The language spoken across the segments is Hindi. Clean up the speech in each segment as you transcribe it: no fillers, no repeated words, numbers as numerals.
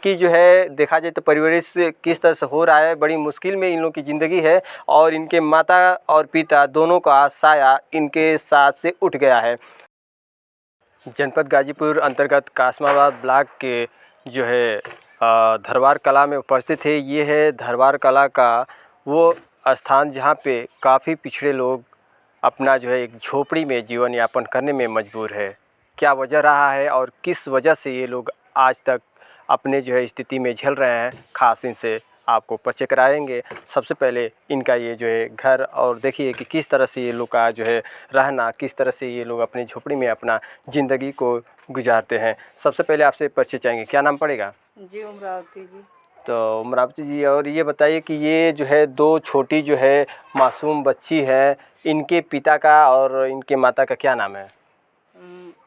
इनकी जो है देखा जाए तो परवरिश किस तरह से हो रहा है, बड़ी मुश्किल में इन लोगों की ज़िंदगी है और इनके माता और पिता दोनों का साया इनके साथ से उठ गया है। जनपद गाजीपुर अंतर्गत कासमाबाद ब्लॉक के जो है धरवार कला में उपस्थित है। ये है धरवार कला का वो स्थान जहाँ पे काफ़ी पिछड़े लोग अपना जो है एक झोपड़ी में जीवन यापन करने में मजबूर है। क्या वजह रहा है और किस वजह से ये लोग आज तक अपने जो है स्थिति में झेल रहे हैं, खास इनसे आपको परिचय कराएंगे। सबसे पहले इनका ये जो है घर और देखिए कि किस तरह से ये लोग का जो है रहना, किस तरह से ये लोग अपनी झोपड़ी में अपना ज़िंदगी को गुजारते हैं। सबसे पहले आपसे परिचय चाहेंगे, क्या नाम पड़ेगा? जी उमरावती जी। तो उमरावती जी, और ये बताइए कि ये जो है दो छोटी जो है मासूम बच्ची है, इनके पिता का और इनके माता का क्या नाम है?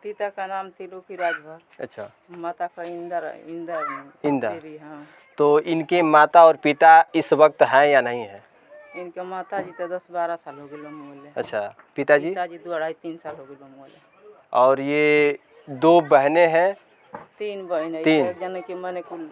पिता का नाम त्रिलोकी राजभर। अच्छा। माता का इंदर इंदर। देवी। हाँ। तो इनके माता और पिता इस वक्त हैं या नहीं है? इनके माता जी तो 10-12 साल हो गए मोले। अच्छा। पिताजी? पिताजी 2-2.5-3 साल हो गए मोले। और ये दो बहनें हैं? 3 बहन है। 3? एक जन के मने कुल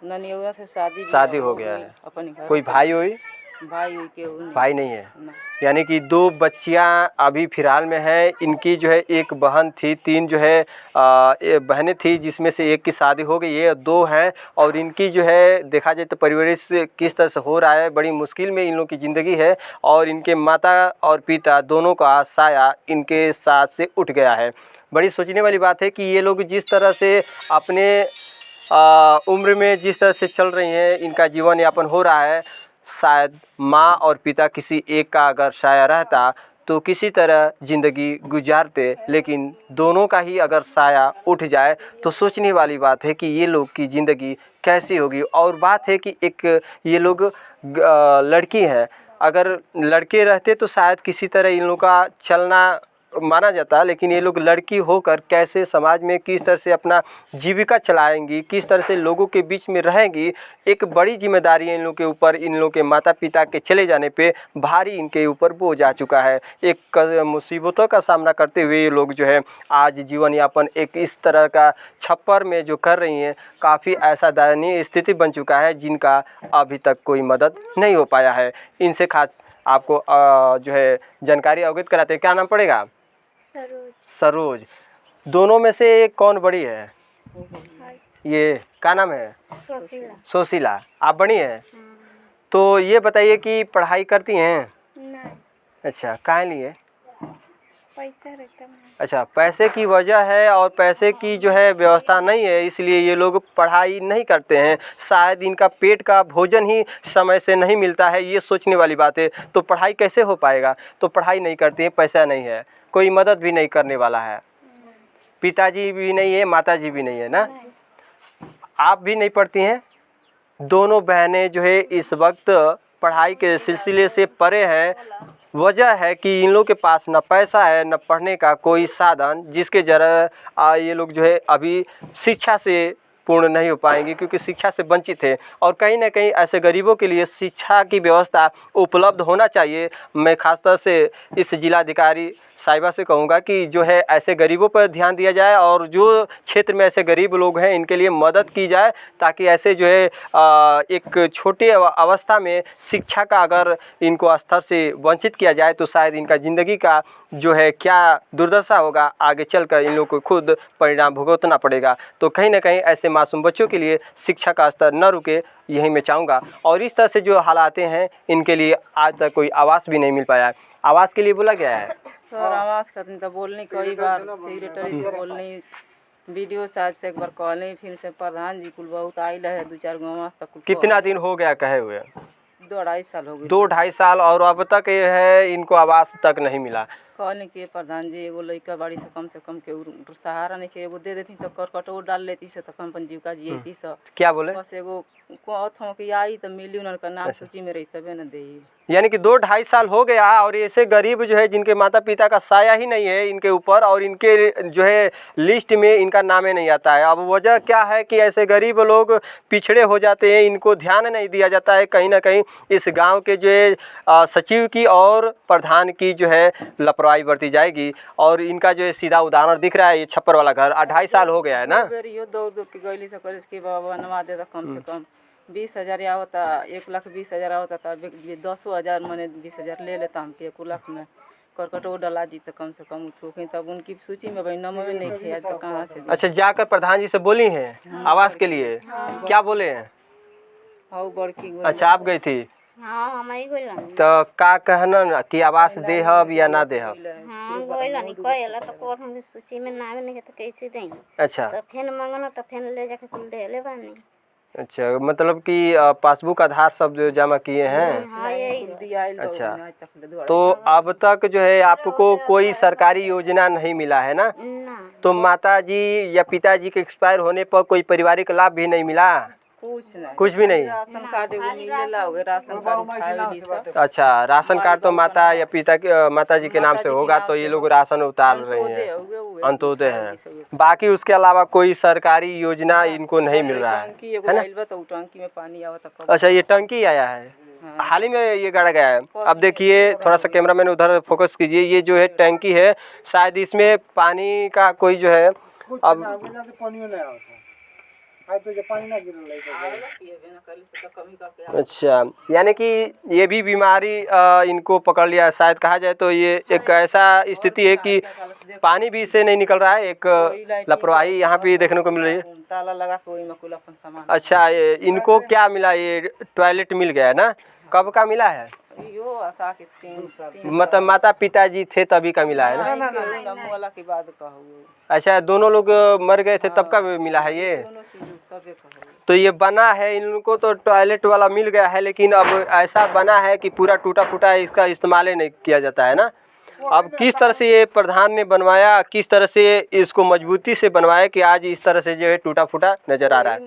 ननिया से शादी हो गया है। अपने घर। कोई भाई होई? भाई के भाई नहीं है। ना। यानी कि दो बच्चियां अभी फ़िलहाल में हैं। इनकी जो है एक बहन थी, 3 जो है बहनें थी, जिसमें से एक की शादी हो गई है, 2 हैं। और इनकी जो है देखा जाए तो परवरिश किस तरह से हो रहा है, बड़ी मुश्किल में इन लोगों की ज़िंदगी है और इनके माता और पिता दोनों का साया इनके साथ से उठ गया है। बड़ी सोचने वाली बात है कि ये लोग जिस तरह से अपने उम्र में जिस तरह से चल रही हैं, इनका जीवन यापन हो रहा है, शायद माँ और पिता किसी एक का अगर साया रहता तो किसी तरह ज़िंदगी गुजारते, लेकिन दोनों का ही अगर साया उठ जाए तो सोचने वाली बात है कि ये लोग की ज़िंदगी कैसी होगी। और बात है कि एक ये लोग लड़की है, अगर लड़के रहते तो शायद किसी तरह इन लोगों का चलना माना जाता, लेकिन ये लोग लड़की होकर कैसे समाज में किस तरह से अपना जीविका चलाएंगी, किस तरह से लोगों के बीच में रहेंगी, एक बड़ी जिम्मेदारी है इन लोगों के ऊपर। इन लोगों के माता पिता के चले जाने पे भारी इनके ऊपर बोझ आ चुका है। एक मुसीबतों का सामना करते हुए ये लोग जो है आज जीवन यापन एक इस तरह का छप्पर में जो कर रही हैं, काफ़ी ऐसा दयनीय स्थिति बन चुका है जिनका अभी तक कोई मदद नहीं हो पाया है। इनसे खास आपको जो है जानकारी अवगत कराते हैं। क्या नाम पड़ेगा? सरोज। दोनों में से कौन बड़ी है? ये क्या नाम है? सोशीला। आप बड़ी हैं? तो ये बताइए कि पढ़ाई करती हैं? नहीं। अच्छा, काहे लिए? पैसा रहता है। अच्छा, पैसे की वजह है और पैसे की जो है व्यवस्था नहीं है, इसलिए ये लोग पढ़ाई नहीं करते हैं। शायद इनका पेट का भोजन ही समय से नहीं मिलता है, ये सोचने वाली बात है। तो पढ़ाई कैसे हो पाएगा? तो पढ़ाई नहीं करती है, पैसा नहीं है, कोई मदद भी नहीं करने वाला है, पिताजी भी नहीं है, माताजी भी नहीं है ना? आप भी नहीं पढ़ती हैं? दोनों बहनें जो है इस वक्त पढ़ाई के सिलसिले से परे हैं। वजह है कि इन लोग के पास न पैसा है, न पढ़ने का कोई साधन, जिसके जरा ये लोग जो है अभी शिक्षा से पूर्ण नहीं हो पाएंगे, क्योंकि शिक्षा से वंचित है। और कहीं ना कहीं ऐसे गरीबों के लिए शिक्षा की व्यवस्था उपलब्ध होना चाहिए। मैं खासतौर से इस जिलाधिकारी साहिबा से कहूँगा कि जो है ऐसे गरीबों पर ध्यान दिया जाए और जो क्षेत्र में ऐसे गरीब लोग हैं इनके लिए मदद की जाए, ताकि ऐसे जो है एक छोटे अवस्था में शिक्षा का अगर इनको स्तर से वंचित किया जाए तो शायद इनका ज़िंदगी का जो है क्या दुर्दशा होगा, आगे चलकर इन लोगों को खुद परिणाम भुगतना पड़ेगा। तो कहीं ना कहीं ऐसे मासूम बच्चों के लिए शिक्षा का स्तर न रुके, यही मैं चाहूँगा। और इस तरह से जो हालातें हैं इनके लिए आज तक कोई आवास भी नहीं मिल पाया है। आवास के लिए बोला गया है सर, आवास करने तो बोलने कई बार सेक्रेटरी से बोलने, बीडीओ साहब से एक बार कहले, फिर से प्रधान जी कुल बहुत आइल है 2-4 गाँव आज तक। कितना दिन हो गया कहे हुए? 2-2.5 साल हो गए। 2-2.5 साल और अब तक ये है इनको आवास तक नहीं मिला। कहने के प्रधान जी एगो लड़का बाड़ी से कम के सहारा नहीं के एगो दे देती तो करकटो डाल लेती से तो अपन जीविका जियती से। क्या बोले? बस एगो कहत हूँ कि आई तो मिली उनका नाम सूची में रही तबे न दे। यानी कि 2-2.5 साल हो गया और ऐसे गरीब जो है जिनके माता पिता का साया ही नहीं है इनके ऊपर, और इनके जो है लिस्ट में इनका नाम ही नहीं आता है। अब वजह क्या है कि ऐसे गरीब लोग पिछड़े हो जाते हैं, इनको ध्यान नहीं दिया जाता है। कहीं ना कहीं इस गांव के जो है सचिव की और प्रधान की जो है लापरवाही लापरवाही बरती जाएगी। और इनका जो है सीधा उदाहरण दिख रहा है, ये छप्पर वाला घर 2.5 साल हो गया है ना। यो दौड़ दौड़ के गईली से करे कि बाबा बनवा दे कम से कम 20,000 आवता, 1,20,000 आवता था, 10,000 मैंने 20,000 ले लेता हम 1 लाख में करकटो डला जी तो कम से कम उठोखें, तब उनकी सूची में भाई नंबर में नहीं किया तो कहाँ से। अच्छा, जाकर प्रधान जी से बोली हैं आवास के लिए, क्या बोले हैं? हाँ बड़की। अच्छा, आप गई थी? हाँ हम ही गोइला तो का कहना कि आवास देहब या ना देहब? हाँ गोइला नहीं कहला तो को हम सूची में नाम नहीं है तो कैसे दें। अच्छा, तो फिर मांगना तो फिर ले जाके कुल दे ले बानी। अच्छा, मतलब कि पासबुक आधार सब जो जमा किए हैं। हाँ यही। अच्छा, तो अब तक जो है आपको कोई सरकारी योजना नहीं मिला है ना? ना तो माता जी या पिताजी के एक्सपायर होने पर कोई पारिवारिक लाभ भी नहीं मिला? कुछ भी नहीं। राशन कार्ड एगो मिलेला, ओगे राशन कार्ड उठावेली सब। अच्छा, राशन कार्ड तो माता या पिता के माता जी के नाम से होगा, तो ये लोग राशन उतार रहे हैं, अंत्योदय है। बाकी उसके अलावा कोई सरकारी योजना इनको नहीं मिल रहा है ना? तो टंकी में पानी आवता। अच्छा, ये टंकी आया है, हाल ही में ये गाड़ा गया है। अब देखिए, थोड़ा सा कैमरा मैन उधर फोकस कीजिए, ये जो है टंकी है, शायद इसमें पानी का कोई जो है अब अच्छा, यानी कि ये भी बीमारी इनको पकड़ लिया है शायद, कहा जाए तो ये एक ऐसा स्थिति है कि पानी भी इससे नहीं निकल रहा है। एक लापरवाही यहाँ पे देखने को मिल रही है। ताला लगा के वही में कुल अपन सामान। अच्छा, इनको क्या मिला? ये टॉयलेट मिल गया है ना? कब का मिला है? यो आशा के 3 मतलब माता पिताजी थे तभी का मिला है ना? वाला के बाद कहू। अच्छा, दोनों लोग मर गए थे तब का मिला है ये? दोनों चीज तबे कहू। तो ये बना है, इनको तो टॉयलेट वाला मिल गया है, लेकिन अब ऐसा बना है कि पूरा टूटा फूटा इसका इस्तेमाल ही नहीं किया जाता है ना। अब किस तरह से ये प्रधान ने बनवाया, किस तरह से इसको मजबूती से बनवाया कि आज इस तरह से जो है टूटा फूटा नजर आ रहा है।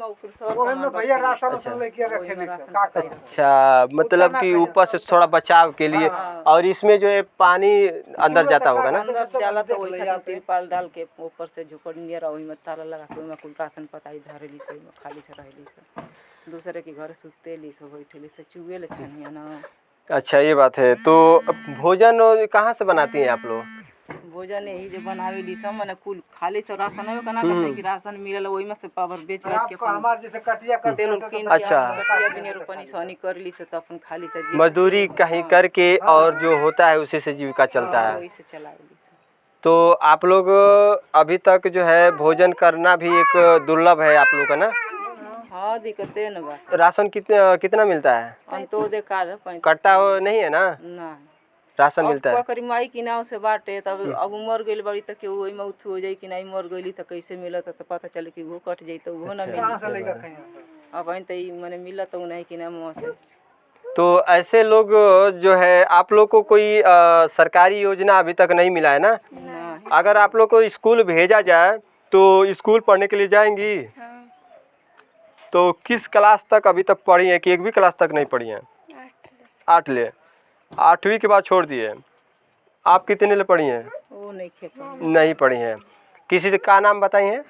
अच्छा, मतलब कि ऊपर से थोड़ा बचाव के लिए, और इसमें जो है पानी अंदर जाता होगा ना? अंदर जाला तो वही खातिर तिरपाल डाल के ऊपर से झुपड़ नियर वही में ताला लगा के में कुल राशन पताई धरेली से में खाली से रहली से दूसरे के घर सुतेली से बैठेली से चुए ले छनिया ना। अच्छा, ये बात है। तो भोजन कहाँ से बनाती हैं आप लोग? भोजन यही जो बनावेली सब माने कुल खाली से राशन में कना करते कि राशन मिलल वही में से पावर बेच के हमार जैसे कटिया का तेल किन के। अच्छा, कटिया बिना रोपनी सोनी करली से तो अपन खाली से मजदूरी कहीं करके और जो होता है उसी से जीविका चलता है। वही से चलावेली। तो आप लोग अभी तक जो है भोजन करना भी एक दुर्लभ है आप लोग का ना? हाँ, दिक्कतें न बा। राशन कितना मिलता है? अंत्योदय कार्ड कट्टा नहीं है ना? ना राशन मिलता है। करी माई की नाव से बाटे, तब अब मर गइल बड़ी तक केहू ओइ में उठ हो जाई कि नहीं मर गइली त कैसे मिलत त पता चले कि वो कट जाई तो वो ना मिली। अब इन त माने मिलत उ नहीं कि ना मुंह से। तो ऐसे लोग जो है, आप लोग को कोई सरकारी योजना अभी तक नहीं मिला है ना? अगर आप लोग को स्कूल भेजा जाए तो स्कूल पढ़ने के लिए जाएंगी? तो किस क्लास तक अभी तक पढ़ी है कि एक भी क्लास तक नहीं पढ़ी हैं? 8 ले। 8वीं के बाद छोड़ दिए। आप कितने ले पढ़ी हैं? वो नहीं पढ़ी हैं। किसी से का नाम बताई हैं?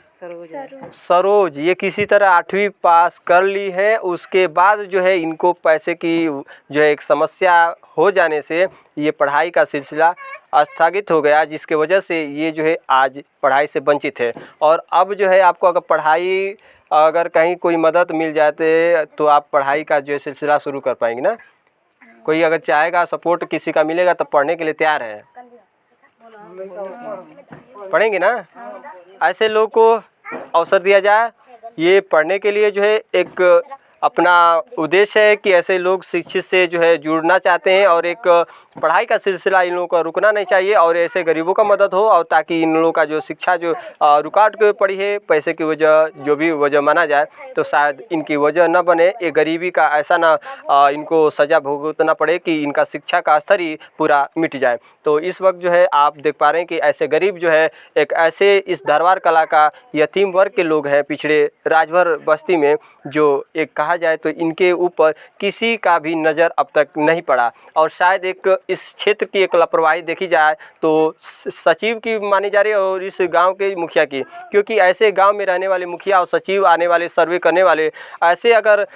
सरोज। ये किसी तरह 8वीं पास कर ली है। उसके बाद जो है इनको पैसे की जो है एक समस्या हो जाने से ये पढ़ाई का सिलसिला स्थगित हो गया, जिसके वजह से ये जो है आज पढ़ाई से वंचित है। और अब जो है आपको अगर कहीं कोई मदद मिल जाते तो आप पढ़ाई का जो है सिलसिला शुरू कर पाएंगे ना? कोई अगर चाहेगा, सपोर्ट किसी का मिलेगा तो पढ़ने के लिए तैयार है, पढ़ेंगे ना? ऐसे लोग को अवसर दिया जाए। ये पढ़ने के लिए जो है एक अपना उद्देश्य है कि ऐसे लोग शिक्षित से जो है जुड़ना चाहते हैं, और एक पढ़ाई का सिलसिला इन लोगों का रुकना नहीं चाहिए, और ऐसे गरीबों का मदद हो, और ताकि इन लोगों का जो शिक्षा जो रुकावट के पड़ी है पैसे की वजह, जो भी वजह माना जाए, तो शायद इनकी वजह न बने। ये गरीबी का ऐसा ना इनको सज़ा भुगतना पड़े कि इनका शिक्षा का स्तर ही पूरा मिट जाए। तो इस वक्त जो है आप देख पा रहे हैं कि ऐसे गरीब जो है एक ऐसे इस दरबार कला का यतीम वर्ग के लोग हैं पिछड़े राजभर बस्ती में, जो एक कहा कहा जाए तो इनके ऊपर किसी का भी नज़र अब तक नहीं पड़ा। और शायद एक इस क्षेत्र की एक लापरवाही देखी जाए तो सचिव की मानी जा रही है और इस गांव के मुखिया की, क्योंकि ऐसे गांव में रहने वाले मुखिया और सचिव, आने वाले सर्वे करने वाले, ऐसे अगर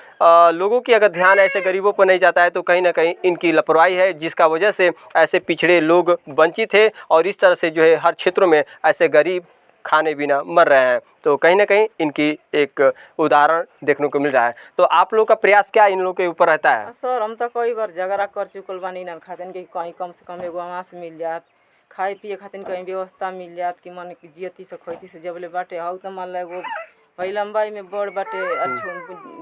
लोगों की अगर ध्यान ऐसे गरीबों पर नहीं जाता है तो कहीं ना कहीं इनकी लापरवाही है, जिसका वजह से ऐसे पिछड़े लोग वंचित है और इस तरह से जो है हर क्षेत्रों में ऐसे गरीब खाने बिना मर रहे हैं। तो कहीं ना कहीं इनकी एक उदाहरण देखने को मिल रहा है। तो आप लोग का प्रयास क्या इन लोगों के ऊपर रहता है? सर हम तो कई बार झगड़ा कर चुकल बानी ना खातिन कि कहीं कम से कम एगो आवास मिल जात, खाए पिए खातिर कहीं व्यवस्था मिल जात कि मन कि जियती से खोती से जबले बाटे हाउ तो मान ला एगो भाई लंबाई में बड़ बाटे और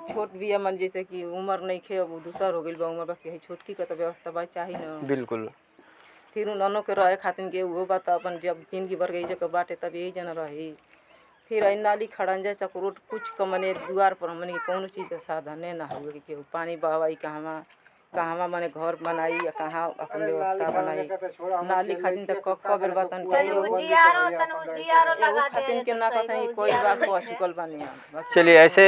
छोट भी है, मन जैसे कि उम्र नहीं खे अब दूसर हो गई बा उम्र बाकी छोटकी का तो व्यवस्था भाई चाहिए ना। बिल्कुल। फिर उन के रहे खातिर के वो बात अपन जब जिंदगी भर गई जगह बाटे तब यही जना रही। फिर नाली खड़ंजा चक्रोट कुछ कमने द्वार पर हमने कौन चीज़ का साधन ना हुए कि केहू पानी बहवाई कहवा कहवा मने घर बनाई या कहाँ अपन व्यवस्था बनाई। नाली खातिर तक कब बेर बातन खातिर के ना कहते कोई बात को चुकल बानी। चलिए ऐसे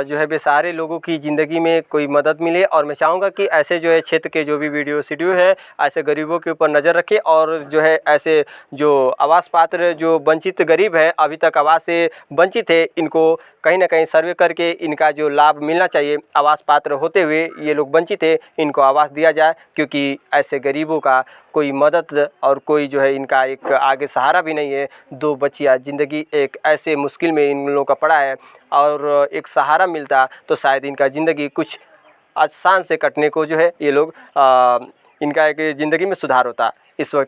जो है बेसहारे लोगों की ज़िंदगी में कोई मदद मिले और मैं चाहूँगा कि ऐसे जो है क्षेत्र के जो भी वीडियो सीडियो है ऐसे गरीबों के ऊपर नज़र रखें और जो है ऐसे जो आवास पात्र जो वंचित गरीब है अभी तक आवास से वंचित है, इनको कहीं ना कहीं सर्वे करके इनका जो लाभ मिलना चाहिए, आवास पात्र होते हुए ये लोग वंचित है, इनको आवास दिया जाए, क्योंकि ऐसे गरीबों का कोई मदद और कोई जो है इनका एक आगे सहारा भी नहीं है। 2 बच्चियाँ ज़िंदगी एक ऐसे मुश्किल में इन लोगों का पड़ा है और एक सहारा मिलता तो शायद इनका ज़िंदगी कुछ आसान से कटने को जो है ये लोग इनका एक ज़िंदगी में सुधार होता। इस वक्त